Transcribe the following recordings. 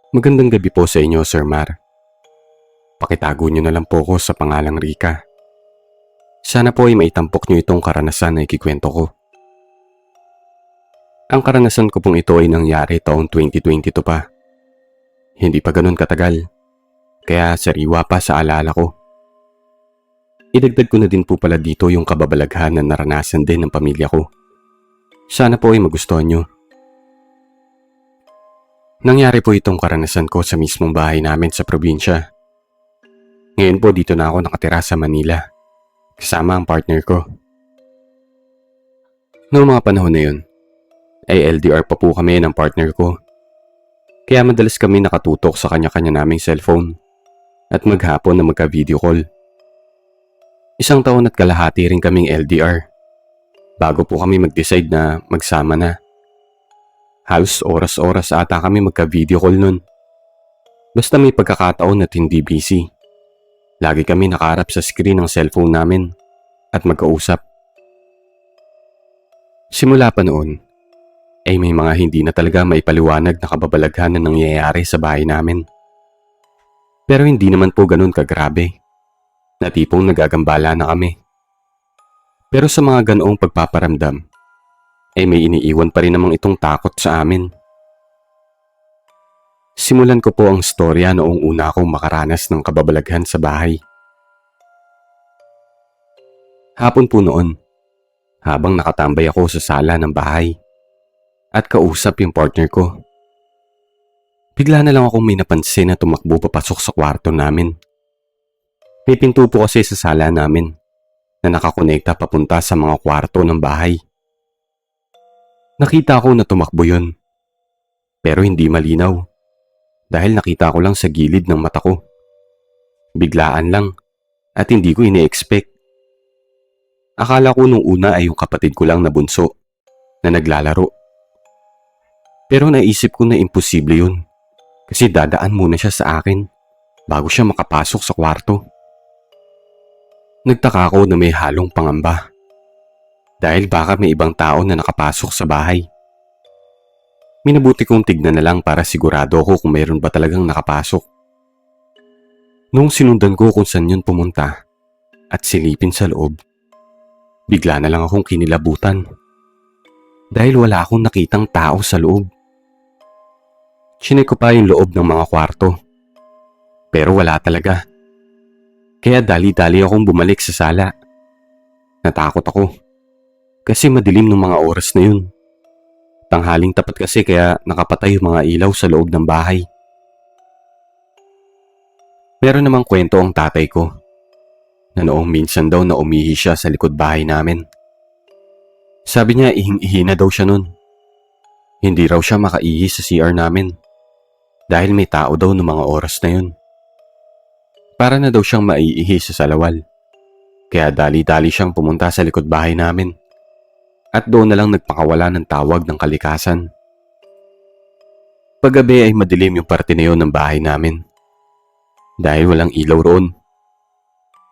Magandang gabi po sa inyo, Sir Mar. Pakitago niyo na lang po ko sa pangalang Rika. Sana po ay maitampok niyo itong karanasan na ikikwento ko. Ang karanasan ko pong ito ay nangyari taong 2022 pa. Hindi pa ganun katagal, kaya sariwa pa sa alala ko. Idagdag ko na din po pala dito yung kababalaghan na naranasan din ng pamilya ko. Sana po ay magustuhan niyo. Nangyari po itong karanasan ko sa mismong bahay namin sa probinsya. Ngayon po dito na ako nakatira sa Manila, kasama ang partner ko. Noong mga panahon na yun, ay LDR pa po kami ng partner ko. Kaya madalas kami nakatutok sa kanya-kanya naming cellphone at maghapon na magka-video call. Isang taon at kalahati rin kaming LDR bago po kami mag-decide na magsama na. Halos oras-oras ata kami magka-video call nun. Basta may pagkakataon at hindi busy. Lagi kami nakaharap sa screen ng cellphone namin at magkausap. Simula pa noon, ay may mga hindi na talaga maipaliwanag na kababalaghan na nangyayari sa bahay namin. Pero hindi naman po ganun kagrabe, na tipong nagagambala na kami. Pero sa mga ganoong pagpaparamdam, ay may iniiwan pa rin namang itong takot sa amin. Simulan ko po ang storya noong una akong makaranas ng kababalaghan sa bahay. Hapon po noon, habang nakatambay ako sa sala ng bahay at kausap yung partner ko. Bigla na lang akong may napansin na tumakbo papasok sa kwarto namin. May pinto po kasi sa sala namin na nakakonekta papunta sa mga kwarto ng bahay. Nakita ko na tumakbo yun, pero hindi malinaw dahil nakita ko lang sa gilid ng mata ko. Biglaan lang at hindi ko ine-expect. Akala ko nung una ay yung kapatid ko lang na bunso na naglalaro. Pero naisip ko na imposible yun kasi dadaan muna siya sa akin bago siya makapasok sa kwarto. Nagtaka ako na may halong pangamba. Dahil baka may ibang tao na nakapasok sa bahay. Minabuti kong tignan na lang para sigurado ako kung mayroon ba talagang nakapasok. Nung sinundan ko kung saan yun pumunta at silipin sa loob, bigla na lang akong kinilabutan. Dahil wala akong nakitang tao sa loob. Chinek ko pa yung loob ng mga kwarto. Pero wala talaga. Kaya dali-dali akong bumalik sa sala. Natakot ako. Kasi madilim ng mga oras na yun. Tanghaling tapat kasi kaya nakapatay yung mga ilaw sa loob ng bahay. Meron namang kwento ang tatay ko na noong minsan daw na umihi siya sa likod bahay namin. Sabi niya ihing-ihi na daw siya nun. Hindi raw siya makaihi sa CR namin dahil may tao daw ng mga oras na yun. Para na daw siyang maiihi sa salawal. Kaya dali-dali siyang pumunta sa likod bahay namin. At doon na lang nagpakawala ng tawag ng kalikasan. Paggabi ay madilim yung parte na yun ng bahay namin. Dahil walang ilaw roon.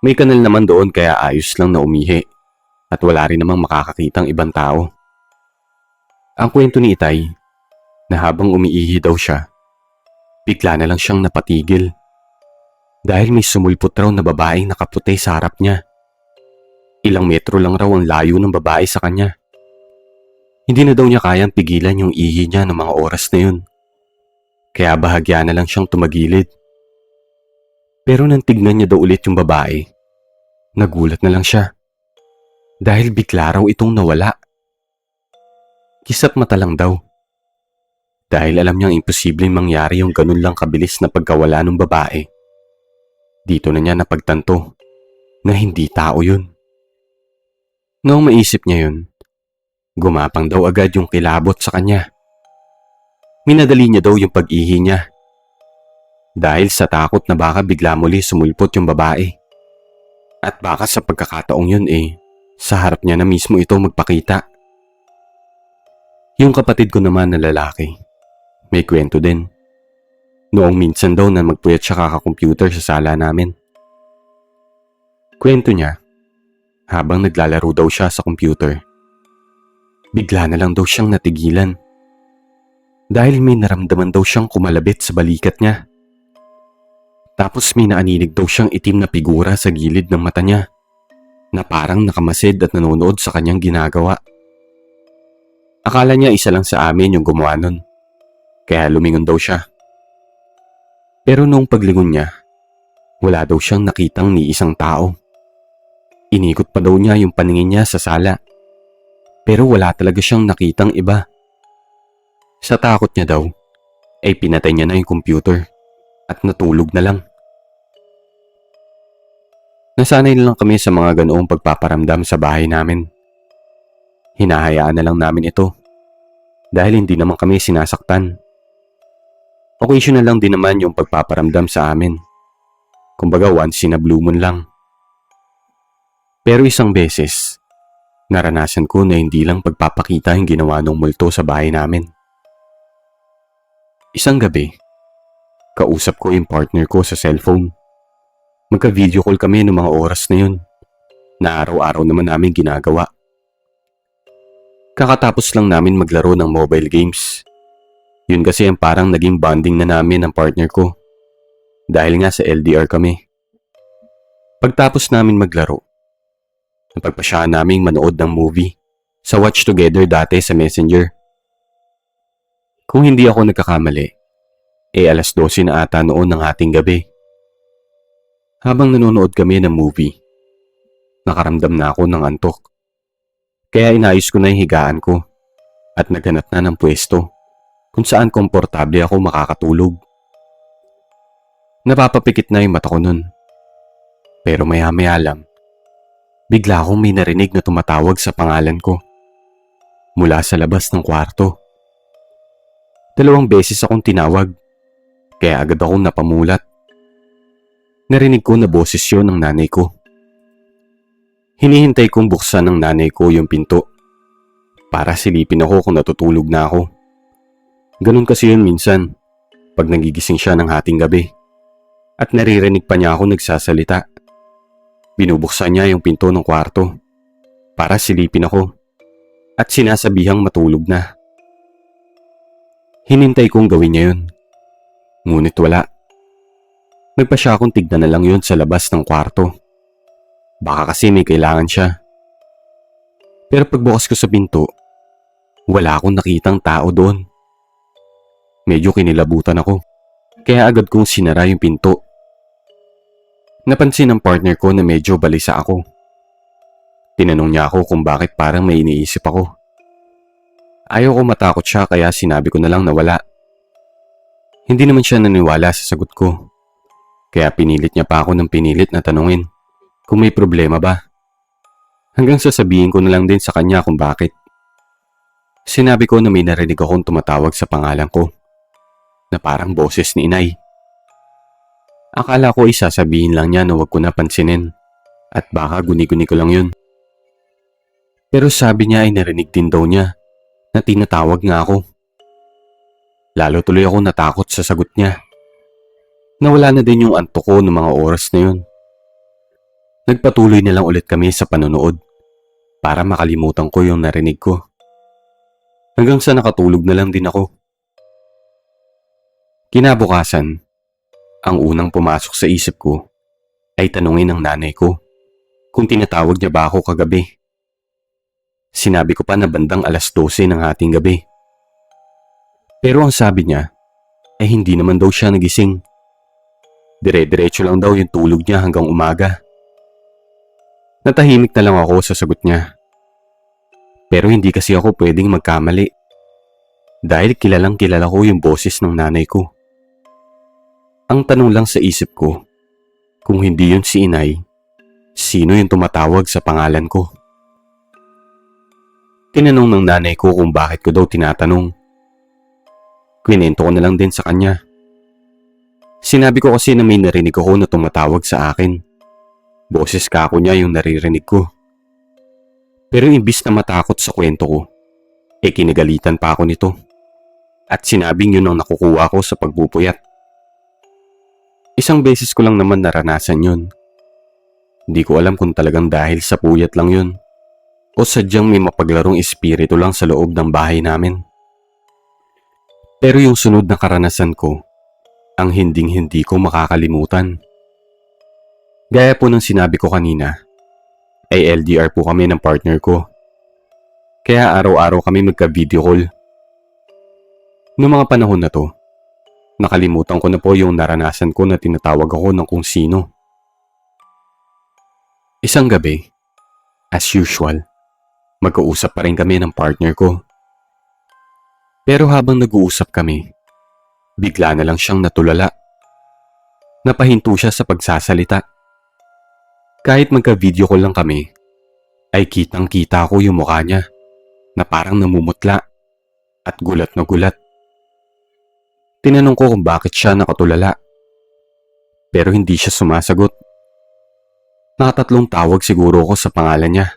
May kanal naman doon kaya ayos lang na umihi. At wala rin namang makakakitang ibang tao. Ang kwento ni Itay, na habang umiihi daw siya, bigla na lang siyang napatigil. Dahil may sumulpot raw na babaeng nakaputi sa harap niya. Ilang metro lang raw ang layo ng babae sa kanya. Hindi na daw niya kayang pigilan yung ihi niya ng mga oras na yun. Kaya bahagya na lang siyang tumagilid. Pero nang tignan niya daw ulit yung babae, nagulat na lang siya. Dahil bigla raw itong nawala. Kisap mata lang daw. Dahil alam niyang imposibleng mangyari yung ganun lang kabilis na pagkawala ng babae. Dito na niya napagtanto na hindi tao yun. Noong maisip niya yun, gumapang daw agad yung kilabot sa kanya. Minadali niya daw yung pag-ihi niya. Dahil sa takot na baka bigla muli sumulpot yung babae. At baka sa pagkakataong yun sa harap niya na mismo ito magpakita. Yung kapatid ko naman na lalaki, may kwento din. Noong minsan daw na magpuyat siya kaka-computer sa sala namin. Kwento niya, habang naglalaro daw siya sa computer, bigla na lang daw siyang natigilan. dahil may naramdaman daw siyang kumalabit sa balikat niya. Tapos may naaninig daw siyang itim na figura sa gilid ng mata niya na parang nakamasid at nanonood sa kanyang ginagawa. Akala niya isa lang sa amin yung gumawa nun, kaya lumingon daw siya. Pero noong paglingon niya, wala daw siyang nakitang ni isang tao. Inikot pa daw niya yung paningin niya sa sala, pero wala talaga siyang nakitang iba. Sa takot niya daw, ay pinatay niya na yung computer at natulog na lang. Nasanay na lang kami sa mga ganoong pagpaparamdam sa bahay namin. Hinahayaan na lang namin ito dahil hindi naman kami sinasaktan. Occasional lang din naman yung pagpaparamdam sa amin. Kumbaga once in a blue moon lang. Pero isang beses, naranasan ko na hindi lang pagpapakita yung ginawa ng multo sa bahay namin. Isang gabi, kausap ko yung partner ko sa cellphone. Magka-video call kami ng mga oras na yun, na araw-araw naman namin ginagawa. Kakatapos lang namin maglaro ng mobile games. Yun kasi ang parang naging bonding na namin ng partner ko. Dahil nga sa LDR kami. Pagtapos namin maglaro, napagpasyahan naming manood ng movie sa Watch Together dati sa Messenger. Kung hindi ako nagkakamali, alas 12 na ata noon ng ating gabi. Habang nanonood kami ng movie, nakaramdam na ako ng antok. Kaya inayos ko na yung higaan ko at naghanap na ng pwesto kung saan komportable ako makakatulog. Napapapikit na yung mata ko nun. Pero maya-maya lang, bigla akong may narinig na tumatawag sa pangalan ko mula sa labas ng kwarto. 2 beses akong tinawag, kaya agad akong napamulat. Narinig ko na boses yun ng nanay ko. Hinihintay kong buksan ng nanay ko yung pinto para silipin ako kung natutulog na ako. Ganun kasi yun minsan pag nagigising siya ng hating gabi at naririnig pa niya ako nagsasalita. Binubuksan niya yung pinto ng kwarto para silipin ako at sinasabihang matulog na. Hinintay kong gawin niya yun, ngunit wala. Nagpa siya akong tignan na lang yun sa labas ng kwarto. Baka kasi may kailangan siya. Pero pagbukas ko sa pinto, wala akong nakitang tao doon. Medyo kinilabutan ako, kaya agad kong sinara yung pinto. Napansin ng partner ko na medyo balisa ako. Tinanong niya ako kung bakit parang may iniisip ako. Ayaw ko matakot siya kaya sinabi ko na lang na wala. Hindi naman siya naniwala sa sagot ko. Kaya pinilit niya pa ako ng pinilit na tanungin kung may problema ba. Hanggang sasabihin ko na lang din sa kanya kung bakit. Sinabi ko na may narinig akong tumatawag sa pangalan ko na parang boses ni inay. Akala ko isasabihin lang niya na huwag ko na pansinin at baka guni-guni ko lang yun. Pero sabi niya ay narinig din daw niya na tinatawag nga ako. Lalo tuloy ako natakot sa sagot niya. Nawala na din yung antok ko ng mga oras na yun. Nagpatuloy na lang ulit kami sa panonood para makalimutan ko yung narinig ko. Hanggang sa nakatulog na lang din ako. Kinabukasan, ang unang pumasok sa isip ko ay tanungin ng nanay ko kung tinatawag niya ba ako kagabi. Sinabi ko pa na bandang alas 12 ng ating gabi. Pero ang sabi niya ay hindi naman daw siya nagising. Dire-diretso lang daw yung tulog niya hanggang umaga. Natahimik na lang ako sa sagot niya. Pero hindi kasi ako pwedeng magkamali. Dahil kilalang kilala ko yung boses ng nanay ko. Ang tanong lang sa isip ko, kung hindi yun si inay, sino yung tumatawag sa pangalan ko? Tinanong ng nanay ko kung bakit ko daw tinatanong. Kwinento ko na lang din sa kanya. Sinabi ko kasi na may narinig ako na tumatawag sa akin. Boses kako niya yung naririnig ko. Pero imbis na matakot sa kwento ko, kinagalitan pa ako nito. At sinabing yun ang nakukuha ko sa pagpupuyat. Isang beses ko lang naman naranasan yun. Hindi ko alam kung talagang dahil sa puyat lang yun o sadyang may mapaglarong espiritu lang sa loob ng bahay namin. Pero yung sunod na karanasan ko, ang hinding-hindi ko makakalimutan. Gaya po ng sinabi ko kanina, ay LDR po kami ng partner ko. Kaya araw-araw kami magka-video call. Noong mga panahon na to, nakalimutan ko na po yung naranasan ko na tinatawag ako ng kung sino. Isang gabi, as usual, magkausap pa rin kami ng partner ko. Pero habang nag-uusap kami, bigla na lang siyang natulala. Napahinto siya sa pagsasalita. Kahit magka-video call lang kami, ay kitang-kita ko yung mukha niya na parang namumutla at gulat na gulat. Tinanong ko kung bakit siya nakatulala. Pero hindi siya sumasagot. Nakatatlong tawag siguro ko sa pangalan niya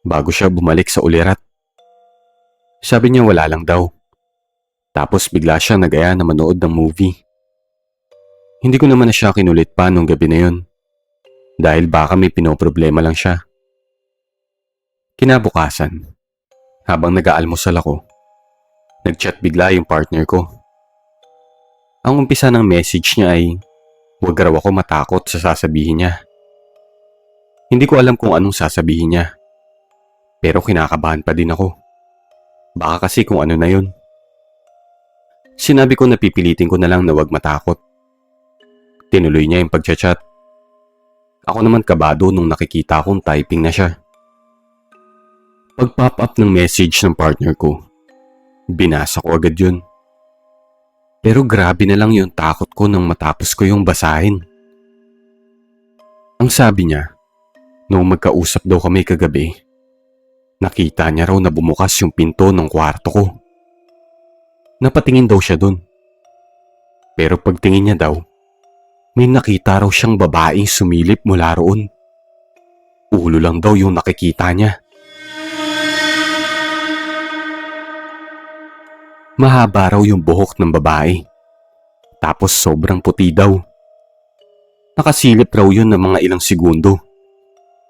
bago siya bumalik sa ulirat. Sabi niya wala lang daw. Tapos bigla siya nag-aya na manood ng movie. Hindi ko naman na siya kinulit pa nung gabi na yun dahil baka may pinoproblema lang siya. Kinabukasan, habang nag-aalmusal ako, nag-chat bigla yung partner ko. Ang umpisa ng message niya ay huwag raw ako matakot sa sasabihin niya. Hindi ko alam kung anong sasabihin niya, pero kinakabahan pa din ako. Baka kasi kung ano na yun. Sinabi ko na pipilitin ko na lang na huwag matakot. Tinuloy niya yung pagchat-chat. Ako naman kabado nung nakikita kong typing na siya. Pag-pop up ng message ng partner ko, binasa ko agad yun. Pero grabe na lang yung takot ko nang matapos ko yung basahin. Ang sabi niya, nung magkausap daw kami kagabi, nakita niya raw na bumukas yung pinto ng kwarto ko. Napatingin daw siya dun. Pero pagtingin niya daw, may nakita raw siyang babaeng sumilip mula roon. Ulo lang daw yung nakikita niya. Mahaba raw yung buhok ng babae. Tapos sobrang puti daw. Nakasilip raw yun ng mga ilang segundo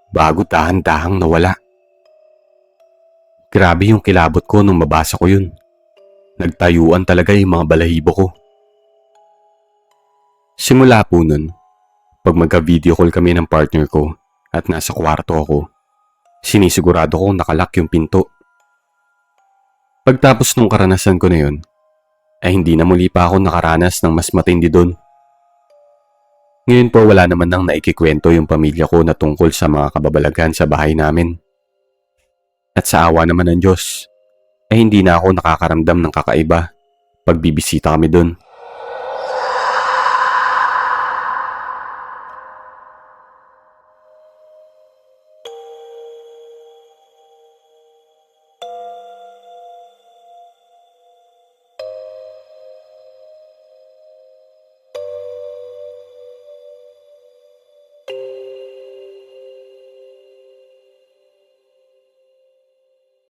bago dahan-dahang nawala. Grabe yung kilabot ko nung mabasa ko yun. Nagtayuan talaga yung mga balahibo ko. Simula po nun, pag magka-video call kami ng partner ko at nasa kwarto ako, sinisigurado ko nakalak yung pinto. Pagtapos nung karanasan ko na yun, ay hindi na muli pa ako nakaranas ng mas matindi doon. Ngayon po wala naman nang naikikwento yung pamilya ko na tungkol sa mga kababalaghan sa bahay namin. At sa awa naman ng Diyos, ay hindi na ako nakakaramdam ng kakaiba pag bibisita kami doon.